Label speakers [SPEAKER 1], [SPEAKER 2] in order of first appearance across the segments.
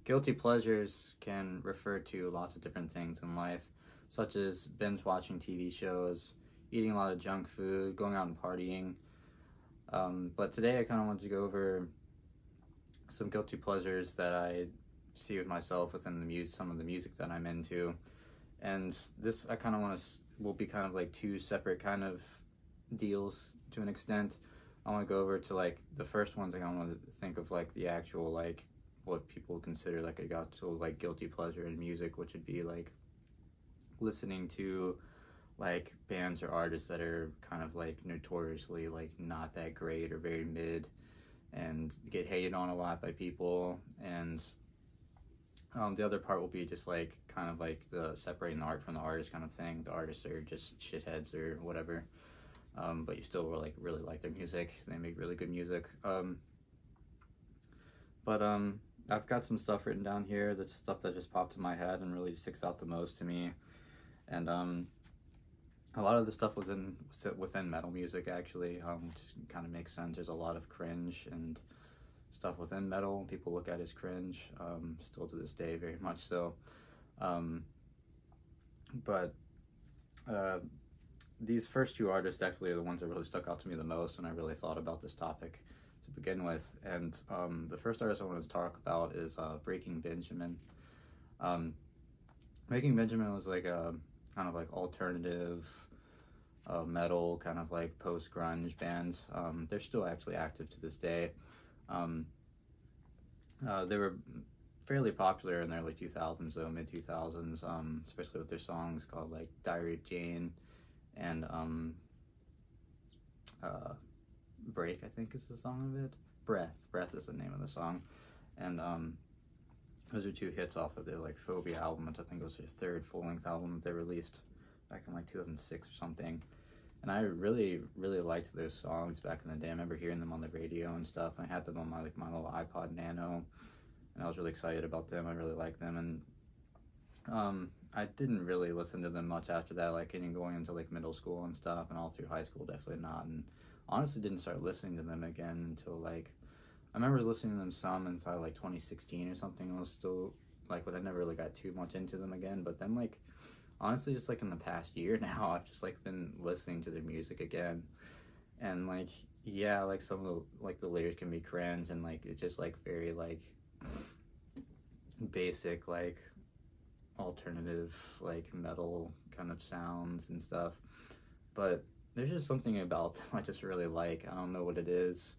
[SPEAKER 1] Guilty pleasures can refer to lots of different things in life, such as binge watching TV shows, eating a lot of junk food, going out and partying. But today I kind of wanted to go over some guilty pleasures that I see with myself within the some of the music that I'm into. And this I kind of want to will be kind of like two separate kind of deals to an extent. I want to go over to like the first ones. I want to think of like the actual like what people consider like a guilty pleasure in music, which would be like listening to like bands or artists that are kind of like notoriously like not that great or very mid and get hated on a lot by people. And the other part will be just like kind of like the separating the art from the artist kind of thing. The artists are just shitheads or whatever, but you still really like their music. They make really good music. But I've got some stuff written down here. That's stuff that just popped in my head and really sticks out the most to me. And a lot of the stuff was within metal music, actually, which kind of makes sense. There's a lot of cringe and stuff within metal people look at as cringe, still to this day, very much so. But these first two artists definitely are the ones that really stuck out to me the most when I really thought about this topic to begin with. And the first artist I wanted to talk about is Breaking Benjamin. Breaking Benjamin was like a kind of like alternative metal, kind of like post-grunge bands. They're still actually active to this day. They were fairly popular in the early 2000s, though, mid 2000s, especially with their songs called like Diary of Jane and Break, I think is the song of it. Breath is the name of the song. And those are two hits off of their like Phobia album, which I think was their third full-length album that they released back in like 2006 or something. And I really liked those songs back in the day. I remember hearing them on the radio and stuff, and I had them on my little iPod Nano, and I was really excited about them. I really liked them. And I didn't really listen to them much after that, like going into like middle school and stuff, and all through high school, definitely not. And honestly didn't start listening to them again until like, I remember listening to them some until like 2016 or something. I was still like, but I never really got too much into them again. But then like, honestly, just like in the past year now, I've just like been listening to their music again. And like, yeah, like some of the like the lyrics can be cringe, and like it's just like very like basic like alternative like metal kind of sounds and stuff. But there's just something about them I just really like. I don't know what it is.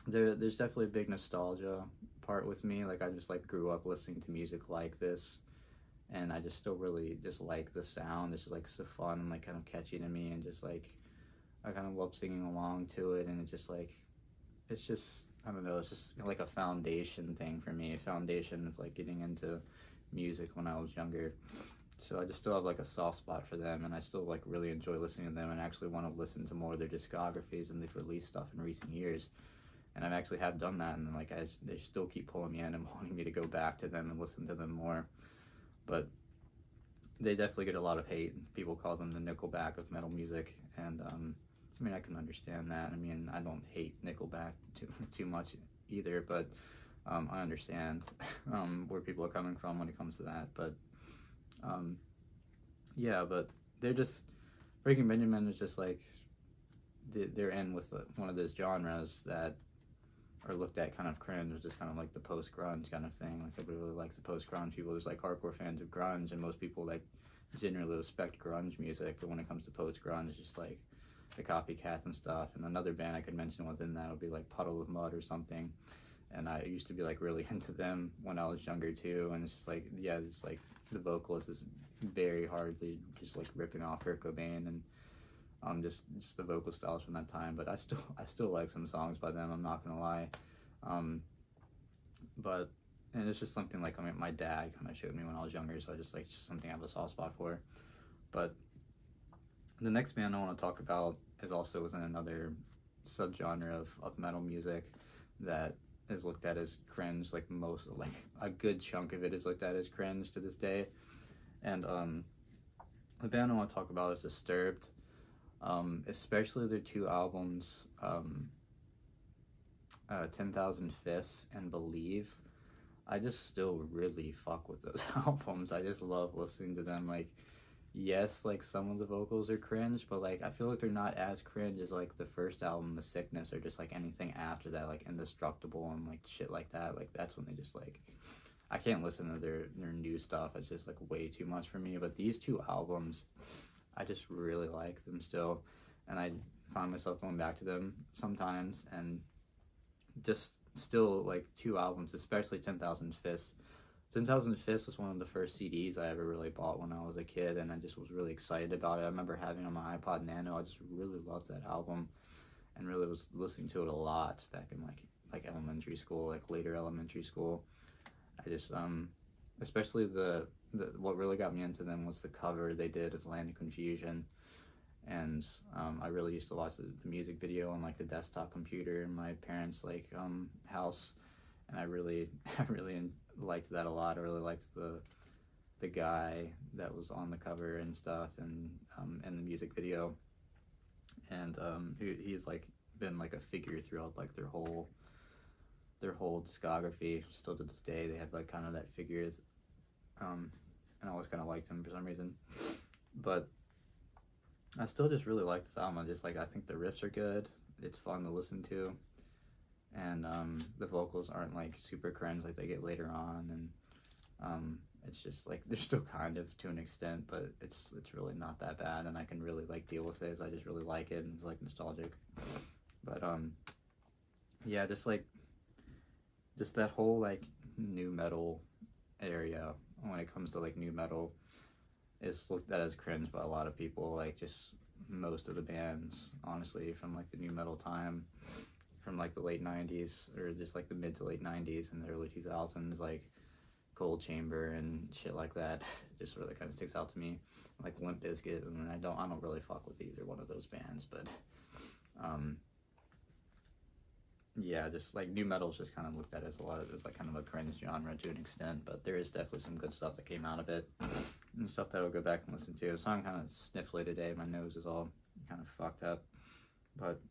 [SPEAKER 1] There's definitely a big nostalgia part with me. Like I just like grew up listening to music like this, and I just still really just like the sound. It's just like so fun and like kind of catchy to me, and just like I kind of love singing along to it. And it just like, it's just, I don't know, it's just like a foundation thing for me, a foundation of like getting into music when I was younger. So I just still have like a soft spot for them, and I still like really enjoy listening to them, and actually want to listen to more of their discographies, and they've released stuff in recent years. And I actually have done that, and like they still keep pulling me in and wanting me to go back to them and listen to them more. But they definitely get a lot of hate. People call them the Nickelback of metal music, and I mean, I can understand that. I mean, I don't hate Nickelback too much either, but I understand where people are coming from when it comes to that. But yeah, but they're just, Breaking Benjamin is just like, they're in with one of those genres that are looked at kind of cringe, which is kind of like the post-grunge kind of thing. Like everybody really likes the post-grunge. People, there's like hardcore fans of grunge, and most people like generally respect grunge music, but when it comes to post-grunge, it's just like the copycats and stuff. And another band I could mention within that would be like Puddle of Mud or something. And I used to be like really into them when I was younger too. And it's just like, yeah, it's like the vocalist is very hardly just like ripping off Kurt Cobain, and just the vocal styles from that time. But I still like some songs by them, I'm not gonna lie. But and it's just something like, I mean, my dad kind of showed me when I was younger, so I just like, it's just something I have a soft spot for. But the next band I want to talk about is also within another subgenre of metal music that is looked at as cringe. Like a good chunk of it is looked at as cringe to this day. And the band I want to talk about is Disturbed. Especially their two albums, 10,000 Fists and Believe. I just still really fuck with those albums. I just love listening to them. Like, yes, like some of the vocals are cringe, but like I feel like they're not as cringe as like the first album, The Sickness, or just like anything after that, like Indestructible and like shit like that. Like that's when they just like, I can't listen to their new stuff. It's just like way too much for me. But these two albums, I just really like them still, and I find myself going back to them sometimes, and just still like two albums, especially 10,000 Fists. 10,000 Fists was one of the first CDs I ever really bought when I was a kid, and I just was really excited about it. I remember having it on my iPod Nano. I just really loved that album, and really was listening to it a lot back in like elementary school, like later elementary school. I just especially the what really got me into them was the cover they did of Land of Confusion. And I really used to watch the music video on like the desktop computer in my parents' like house, and I really liked that a lot. I really liked the guy that was on the cover and stuff, and in the music video, and he's like been like a figure throughout like their whole discography. Still to this day, they have like kind of that figure, and I always kind of liked him for some reason, but I still just really like this album. I think the riffs are good. It's fun to listen to, and the vocals aren't like super cringe like they get later on, and it's just like they're still kind of to an extent, but it's really not that bad, and I can really like deal with it. I just really like it, and it's like nostalgic. But yeah, just that whole like new metal area, when it comes to like new metal, is looked at as cringe by a lot of people. Like just most of the bands, honestly, from like the new metal time, from like the late 90s, or just like the mid to late 90s and the early 2000s, like Cold Chamber and shit like that, just really kind of sticks out to me. Like Limp Bizkit, and I don't really fuck with either one of those bands, but yeah, just like new metal is just kind of looked at as like kind of a cringe genre to an extent, but there is definitely some good stuff that came out of it, and stuff that I'll go back and listen to. So I'm kind of sniffly today. My nose is all kind of fucked up. But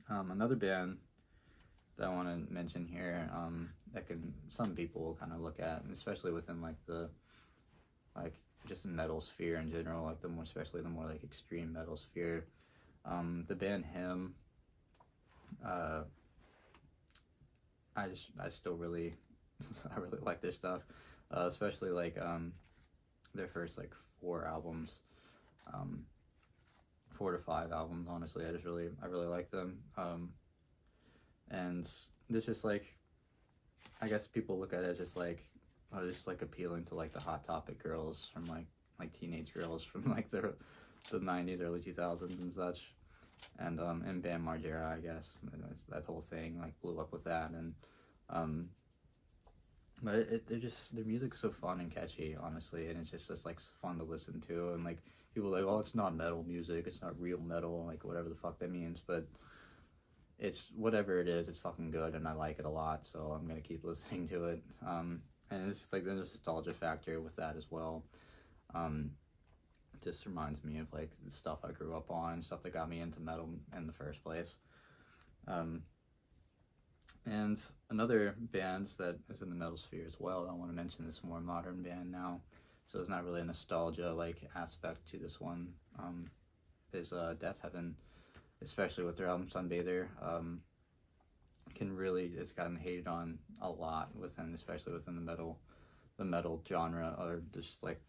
[SPEAKER 1] another band that I want to mention here, that some people will kind of look at, and especially within like just the metal sphere in general, like especially the more like extreme metal sphere, the band Him. I still really I really like their stuff, especially like their first like 4 albums, 4 to 5 albums, honestly. I really like them, and there's just like, I guess people look at it just like appealing to like the Hot Topic girls from like teenage girls from like the 90s, early 2000s and such. And Bam Margera, I guess, and that whole thing like blew up with that, and but their music's so fun and catchy, honestly, and it's just like fun to listen to, and like people are like, oh, it's not metal music, it's not real metal, like whatever the fuck that means, but it's whatever it is, it's fucking good, and I like it a lot, so I'm gonna keep listening to it. And it's just like there's a nostalgia factor with that as well. Just reminds me of like the stuff I grew up on, stuff that got me into metal in the first place. And another band that is in the metal sphere as well, I want to mention this more modern band now, so it's not really a nostalgia like aspect to this one, is Death Heaven, especially with their album Sunbather. It's gotten hated on a lot especially within the metal genre, or just like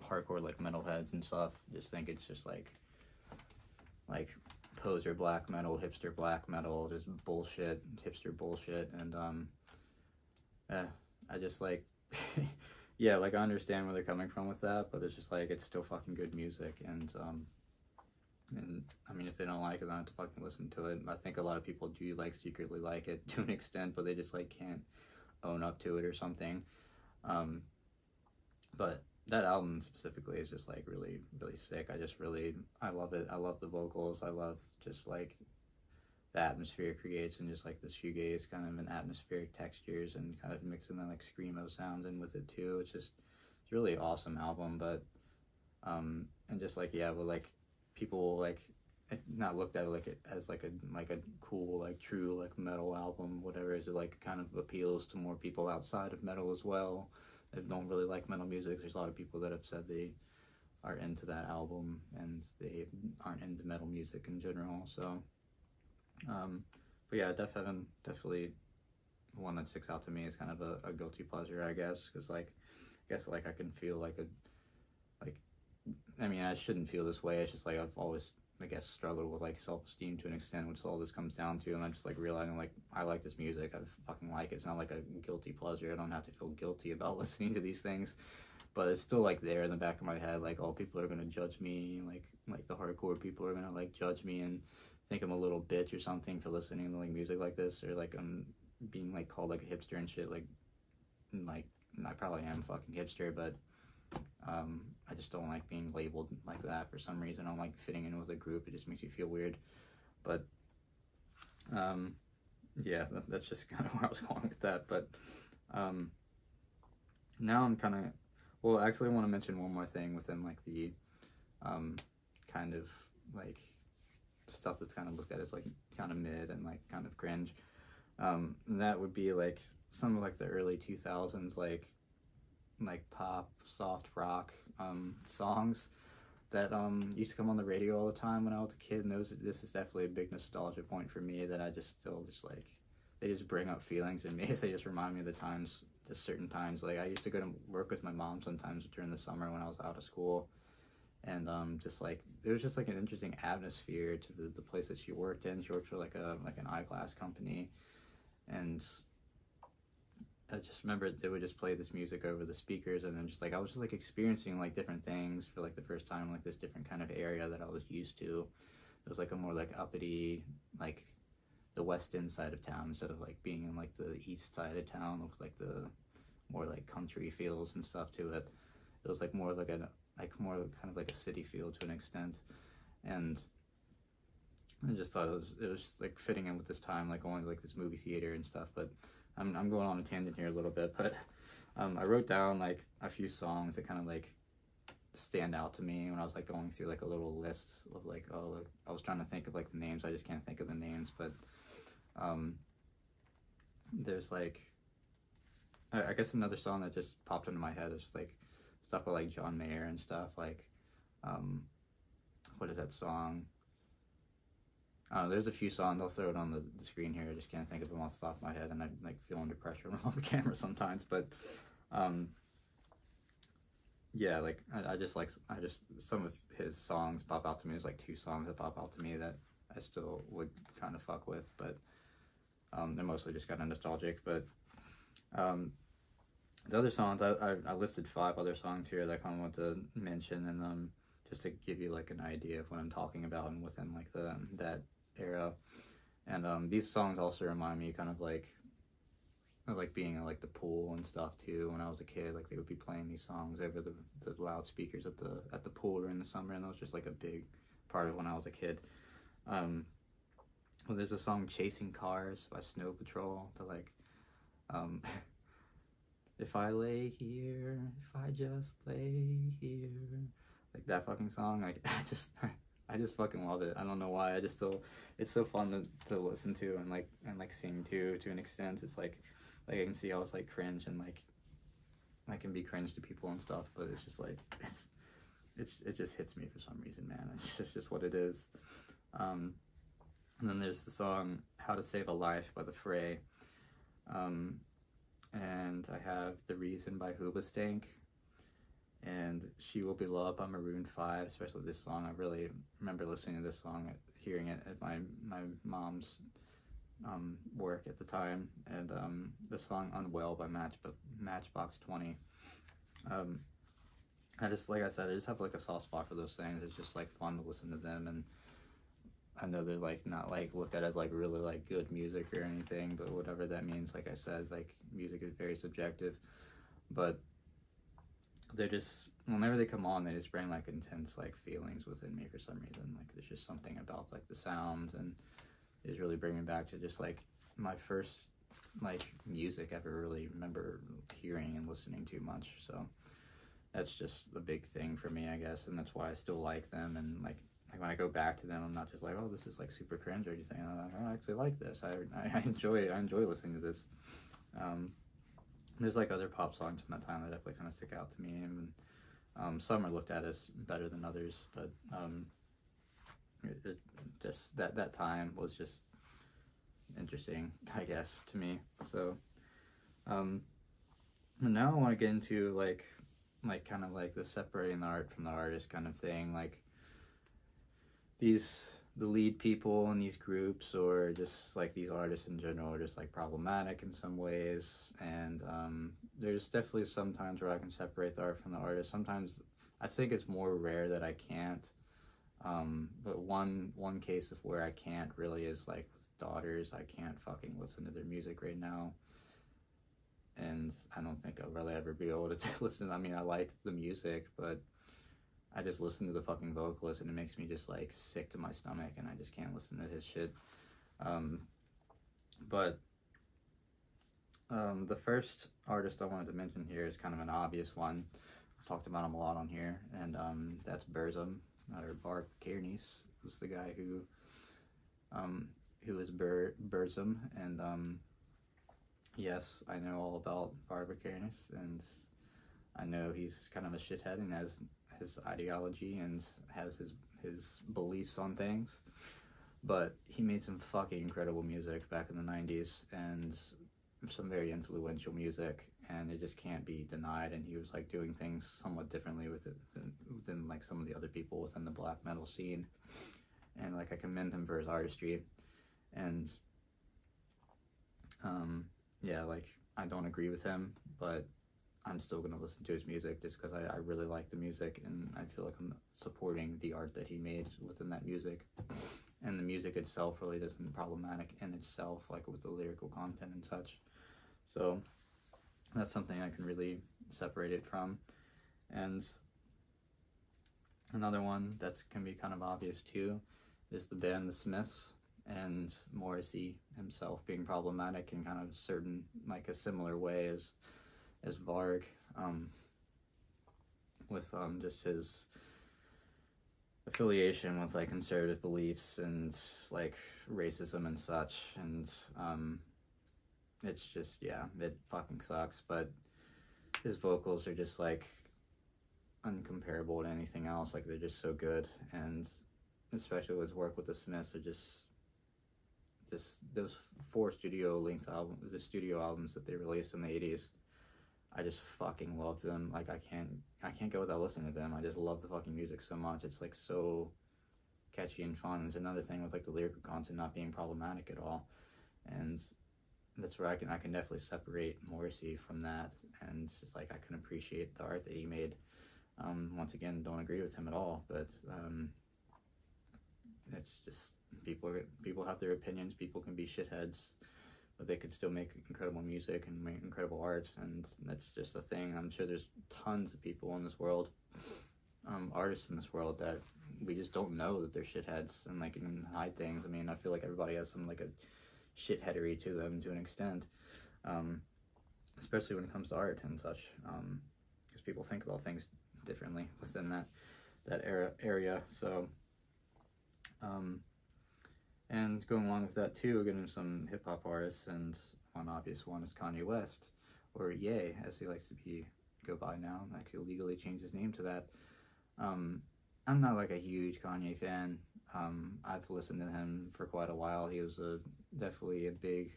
[SPEAKER 1] hardcore like metalheads and stuff. Just think it's just like poser black metal, hipster black metal, just bullshit, hipster bullshit. And I just like yeah, like I understand where they're coming from with that, but it's just like it's still fucking good music, and I mean, if they don't like it, they don't have to fucking listen to it. I think a lot of people do like secretly like it to an extent, but they just like can't own up to it or something. But that album specifically is just like really, really sick. I love it. I love the vocals. I love just like the atmosphere it creates, and just like the shoegaze kind of an atmospheric textures, and kind of mixing the like screamo sounds in with it too. It's really awesome album. But and just like, yeah, but like people like not looked at it like it as like a cool, like true like metal album, whatever. Is it like kind of appeals to more people outside of metal as well that don't really like metal music? There's a lot of people that have said they are into that album and they aren't into metal music in general. So but yeah, definitely one that sticks out to me is kind of a guilty pleasure, I guess, because like I guess like I can feel like I mean, I shouldn't feel this way. It's just like I've always, I guess, struggled with like self-esteem to an extent, which all this comes down to. And I'm just like realizing like I like this music, I fucking like it. It's not like a guilty pleasure. I don't have to feel guilty about listening to these things, but it's still like there in the back of my head, like, oh, people are gonna judge me, like the hardcore people are gonna like judge me and think I'm a little bitch or something for listening to like music like this, or like I'm being like called like a hipster and shit. Like I probably am a fucking hipster, but I just don't like being labeled like that for some reason. I don't like fitting in with a group. It just makes me feel weird. But yeah, that's just kind of where I was going with that. But now I'm kind of, well, actually I want to mention one more thing within like the kind of like stuff that's kind of looked at as like kind of mid and like kind of cringe. And that would be like some of like the early 2000s like pop, soft rock songs that used to come on the radio all the time when I was a kid. And this is definitely a big nostalgia point for me that I just still just like, they just bring up feelings in me. They just remind me of the times, the certain times. Like I used to go to work with my mom sometimes during the summer when I was out of school, and just like there was just like an interesting atmosphere to the place that she worked in. She worked for like an eyeglass company, and I just remember they would just play this music over the speakers, and then just like I was just like experiencing like different things for like the first time, like this different kind of area that I was used to. It was like a more like uppity, like the west end side of town instead of like being in like the east side of town with like the more like country feels and stuff to it. It was like more like more kind of like a city feel to an extent, and I just thought it was just like fitting in with this time, like going to like this movie theater and stuff. But I'm going on a tangent here a little bit, but I wrote down like a few songs that kind of like stand out to me when I was like going through like a little list of like, oh, like, I was trying to think of like the names. I just can't think of the names, but there's like I guess another song that just popped into my head is just like stuff by like John Mayer and stuff like what is that song? I don't know, there's a few songs. I'll throw it on the screen here. I just can't think of them off the top of my head, and I like feel under pressure when I'm on the camera sometimes. But yeah, like I just some of his songs pop out to me. There's like two songs that pop out to me that I still would kind of fuck with, but they're mostly just kind of nostalgic. But the other songs, I listed 5 other songs here that I kind of want to mention, and just to give you like an idea of what I'm talking about and within like that era. And these songs also remind me kind of like being at like the pool and stuff too. When I was a kid, like they would be playing these songs over the loudspeakers at the pool during the summer, and that was just like a big part of when I was a kid. Well, there's a song "Chasing Cars" by Snow Patrol to like if I lay here, if I just lay here, like that fucking song. Like I just fucking love it. I don't know why. It's so fun to listen to and like sing to an extent. It's like I can see how it's like cringe, and like I can be cringe to people and stuff, but it's just like it just hits me for some reason, man. It's just what it is. And then there's the song "How to Save a Life" by The Fray. And I have "The Reason" by Hoobastank, and "She Will Be Loved" by Maroon 5, especially this song. I really remember listening to this song, hearing it at my mom's work at the time, and the song "Unwell" by Matchbox 20. I just, like I said, I just have like a soft spot for those things. It's just like fun to listen to them, and I know they're like not like looked at as like really like good music or anything, but whatever that means. Like I said, like music is very subjective, but they're just, whenever they come on, they just bring like intense like feelings within me for some reason. Like there's just something about like the sounds, and it's really bringing me back to just like my first like music I ever really remember hearing and listening to much. So that's just a big thing for me, I guess, and that's why I still like them. And like I like when I go back to them, I'm not just like, oh, this is like super cringe or anything. I'm like, oh, I actually like this. I enjoy listening to this. There's like other pop songs from that time that definitely kind of stick out to me, and some are looked at as better than others, but it just that time was just interesting, I guess, to me. So now I want to get into like kind of like the separating the art from the artist kind of thing, like the lead people in these groups, or just like these artists in general, are just like problematic in some ways. And there's definitely some times where I can separate the art from the artist. Sometimes I think it's more rare that I can't. But one case of where I can't really is like with daughters. I can't fucking listen to their music right now, and I don't think I'll really ever be able to listen. I mean, I like the music, but I just listen to the fucking vocalist and it makes me just like sick to my stomach, and I just can't listen to his shit. But the first artist I wanted to mention here is kind of an obvious one. I've talked about him a lot on here, and that's Burzum, or Barb Kearney's, who's the guy who is Burzum. And yes, I know all about Barbara Kearney, and I know he's kind of a shithead and has his ideology and has his beliefs on things, but he made some fucking incredible music back in the 90s, and some very influential music, and it just can't be denied. And he was like doing things somewhat differently with it than like some of the other people within the black metal scene, and like I commend him for his artistry. And yeah, like I don't agree with him, but I'm still going to listen to his music just because I really like the music, and I feel like I'm supporting the art that he made within that music. And the music itself really isn't problematic in itself, like with the lyrical content and such. So that's something I can really separate it from. And another one that can be kind of obvious too is the band The Smiths, and Morrissey himself being problematic in kind of certain, like a similar way as Varg, with just his affiliation with like conservative beliefs and like racism and such. And it's just, yeah, it fucking sucks, but his vocals are just like uncomparable to anything else. Like they're just so good, and especially his work with the Smiths are just those 4 studio albums that they released in the 80s. I just fucking love them. Like I can't go without listening to them. I just love the fucking music so much. It's like so catchy and fun. There's another thing with like the lyrical content not being problematic at all, and that's where I can definitely separate Morrissey from that, and just like I can appreciate the art that he made. Once again, don't agree with him at all, but it's just people have their opinions. People can be shitheads, but they could still make incredible music and make incredible art, and that's just a thing. I'm sure there's tons of people in this world, artists in this world, that we just don't know that they're shitheads and like can hide things. I mean, I feel like everybody has some like a shitheadery to them to an extent, especially when it comes to art and such, because people think about things differently within that area. So and going along with that too, getting some hip-hop artists, and one obvious one is Kanye West, or Ye, as he likes to go by now, and actually legally changed his name to that. I'm not like a huge Kanye fan. I've listened to him for quite a while. He was definitely a big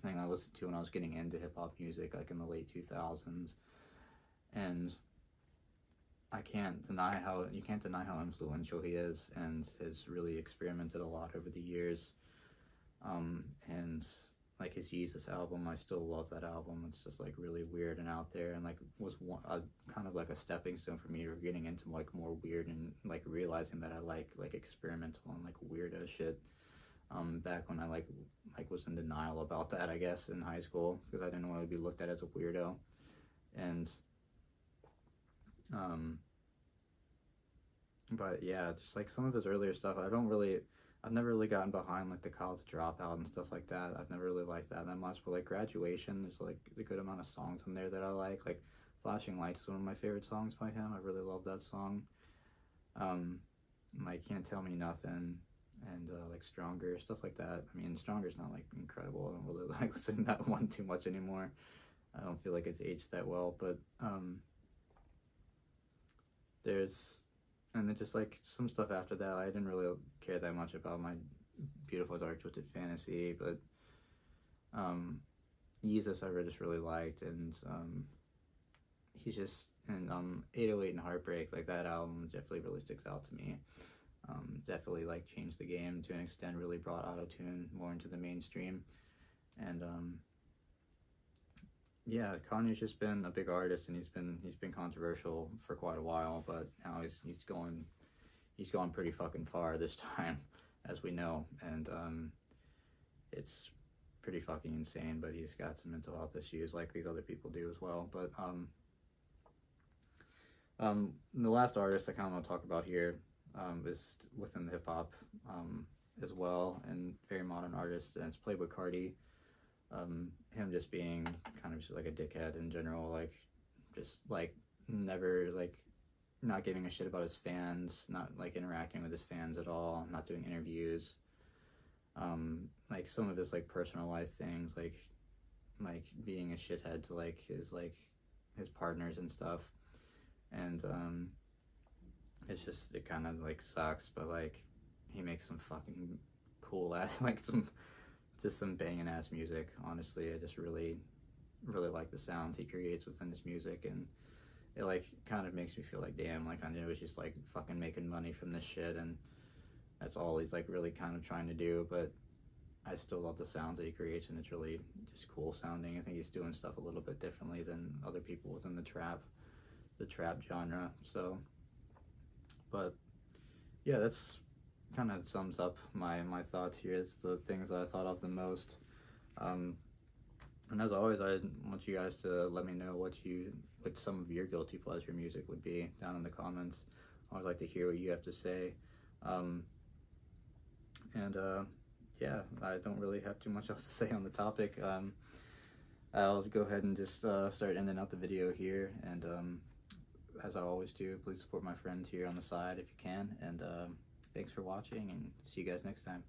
[SPEAKER 1] thing I listened to when I was getting into hip-hop music, like in the late 2000s, and you can't deny how influential he is, and has really experimented a lot over the years. And like his Jesus album, I still love that album. It's just like really weird and out there, and like was kind of like a stepping stone for me to getting into like more weird, and like realizing that I like experimental and like weirdo shit. Back when I like was in denial about that, I guess, in high school, because I didn't want to be looked at as a weirdo. And but yeah, just like some of his earlier stuff, I've never really gotten behind like the College Dropout and stuff like that. I've never really liked that much. But like Graduation, there's like a good amount of songs on there that I like. Like Flashing Lights is one of my favorite songs by him. I really love that song. like Can't Tell Me Nothing, and like Stronger, stuff like that. I mean, Stronger's not like incredible. I don't really like listening to that one too much anymore. I don't feel like it's aged that well, but there's, and then just like some stuff after that, I didn't really care that much about My Beautiful Dark Twisted Fantasy, but Jesus I just really liked, and he's just, and 808 and Heartbreak, like that album definitely really sticks out to me. Definitely like changed the game to an extent, really brought auto-tune more into the mainstream, and yeah, Kanye's just been a big artist, and he's been controversial for quite a while, but now he's going pretty fucking far this time, as we know, and it's pretty fucking insane. But he's got some mental health issues like these other people do as well. But the last artist I kind of want to talk about here is within the hip hop as well, and very modern artist, and it's Playboi Carti. Him just being kind of just like a dickhead in general, like just like never, like not giving a shit about his fans, not like interacting with his fans at all, not doing interviews, like some of his like personal life things, like being a shithead to like his partners and stuff, and it's just, it kind of like sucks, but like he makes some fucking cool ass like some banging ass music. Honestly, I just really like the sounds he creates within his music, and it like kind of makes me feel like, damn, like I knew it was just like fucking making money from this shit, and that's all he's like really kind of trying to do, but I still love the sounds that he creates, and it's really just cool sounding. I think he's doing stuff a little bit differently than other people within the trap genre. So, but yeah, that's kind of sums up my thoughts here. It's the things that I thought of the most, and as always, I want you guys to let me know what some of your guilty pleasure music would be down in the comments. I always like to hear what you have to say, yeah, I don't really have too much else to say on the topic. I'll go ahead and just start ending out the video here, and as I always do, please support my friends here on the side if you can, and thanks for watching, and see you guys next time.